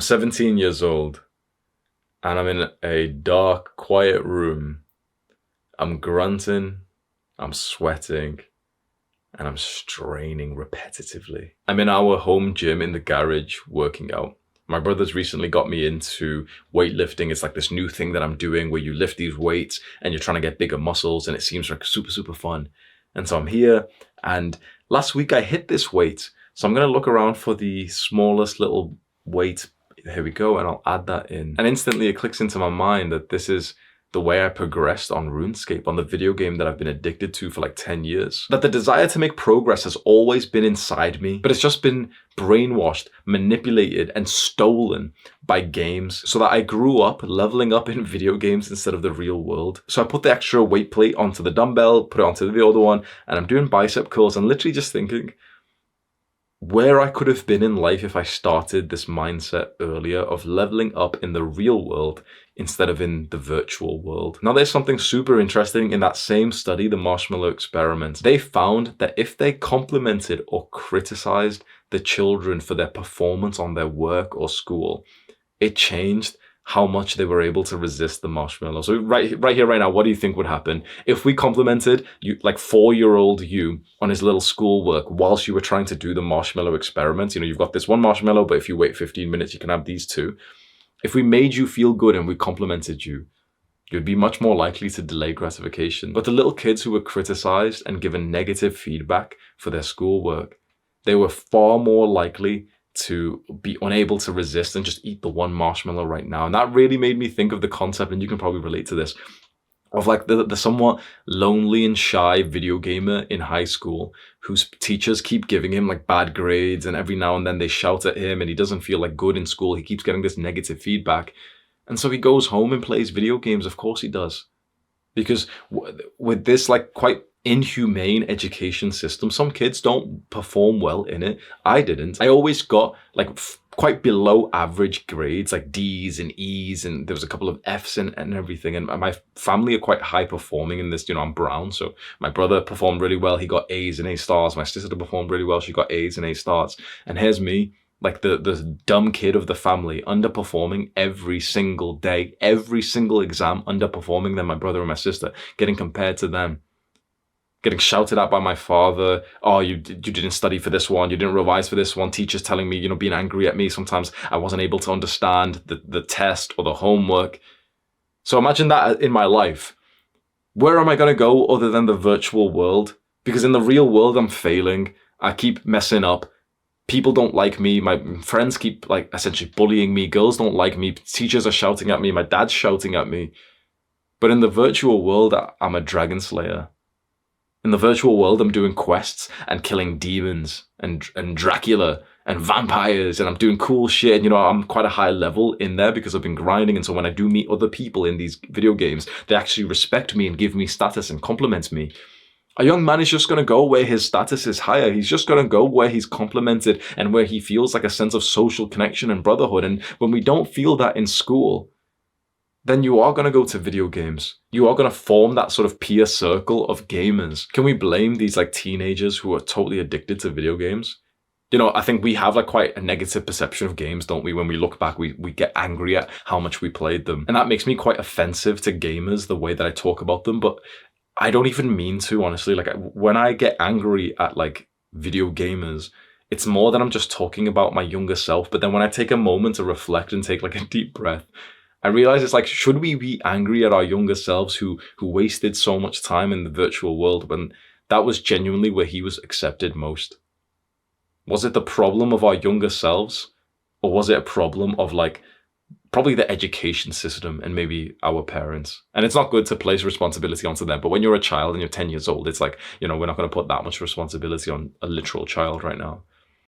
17 years old, and I'm in a dark, quiet room. I'm grunting, I'm sweating, and I'm straining repetitively. I'm in our home gym in the garage working out. My brother's recently got me into weightlifting. It's like this new thing that I'm doing where you lift these weights and you're trying to get bigger muscles, and it seems like super, super fun. And so I'm here, and last week I hit this weight. So I'm going to look around for the smallest little weight. Here we go, and I'll add that in. And instantly it clicks into my mind that this is the way I progressed on RuneScape, on the video game that I've been addicted to for like 10 years. That the desire to make progress has always been inside me, but it's just been brainwashed, manipulated, and stolen by games, so that I grew up leveling up in video games instead of the real world. So I put the extra weight plate onto the dumbbell, put it onto the other one, and I'm doing bicep curls and literally just thinking where I could have been in life if I started this mindset earlier of leveling up in the real world instead of in the virtual world. Now, there's something super interesting in that same study, the marshmallow experiment. They found that if they complimented or criticized the children for their performance on their work or school, it changed how much they were able to resist the marshmallow. So right here, right now, what do you think would happen if we complimented you, like 4-year-old you, on his little schoolwork whilst you were trying to do the marshmallow experiment? You know, you've got this one marshmallow, but if you wait 15 minutes, you can have these two. If we made you feel good and we complimented you, you'd be much more likely to delay gratification. But the little kids who were criticized and given negative feedback for their schoolwork, they were far more likely to be unable to resist and just eat the one marshmallow right now. And that really made me think of the concept, and you can probably relate to this, of like the somewhat lonely and shy video gamer in high school whose teachers keep giving him like bad grades, and every now and then they shout at him and he doesn't feel like good in school. He keeps getting this negative feedback. And so he goes home and plays video games. Of course he does. Because with this like quite inhumane education system, some kids don't perform well in it. I didn't. I always got like quite below average grades, like D's and E's, and there was a couple of F's and everything. And my family are quite high performing in this. You know, I'm brown, so my brother performed really well. He got A's and A stars. My sister performed really well. She got A's and A stars. And here's me, like the dumb kid of the family, underperforming every single day, every single exam, underperforming than my brother and my sister, getting compared to them. Getting shouted at by my father. Oh, you didn't study for this one. You didn't revise for this one. Teachers telling me, you know, being angry at me. Sometimes I wasn't able to understand the test or the homework. So imagine that in my life. Where am I going to go other than the virtual world? Because in the real world, I'm failing. I keep messing up. People don't like me. My friends keep like essentially bullying me. Girls don't like me. Teachers are shouting at me. My dad's shouting at me. But in the virtual world, I'm a dragon slayer. In the virtual world, I'm doing quests and killing demons and Dracula and vampires, and I'm doing cool shit. And, you know, I'm quite a high level in there because I've been grinding. And so when I do meet other people in these video games, they actually respect me and give me status and compliment me. A young man is just going to go where his status is higher. He's just going to go where he's complimented and where he feels like a sense of social connection and brotherhood. And when we don't feel that in school, then you are going to go to video games. You are going to form that sort of peer circle of gamers. Can we blame these like teenagers who are totally addicted to video games? You know, I think we have like quite a negative perception of games, don't we? When we look back, we get angry at how much we played them. And that makes me quite offensive to gamers, the way that I talk about them. But I don't even mean to, honestly. Like when I get angry at like video gamers, it's more that I'm just talking about my younger self. But then when I take a moment to reflect and take like a deep breath, I realize it's like, should we be angry at our younger selves who wasted so much time in the virtual world when that was genuinely where he was accepted most? Was it the problem of our younger selves, or was it a problem of like probably the education system and maybe our parents? And it's not good to place responsibility onto them, but when you're a child and you're 10 years old, it's like, you know, we're not going to put that much responsibility on a literal child right now.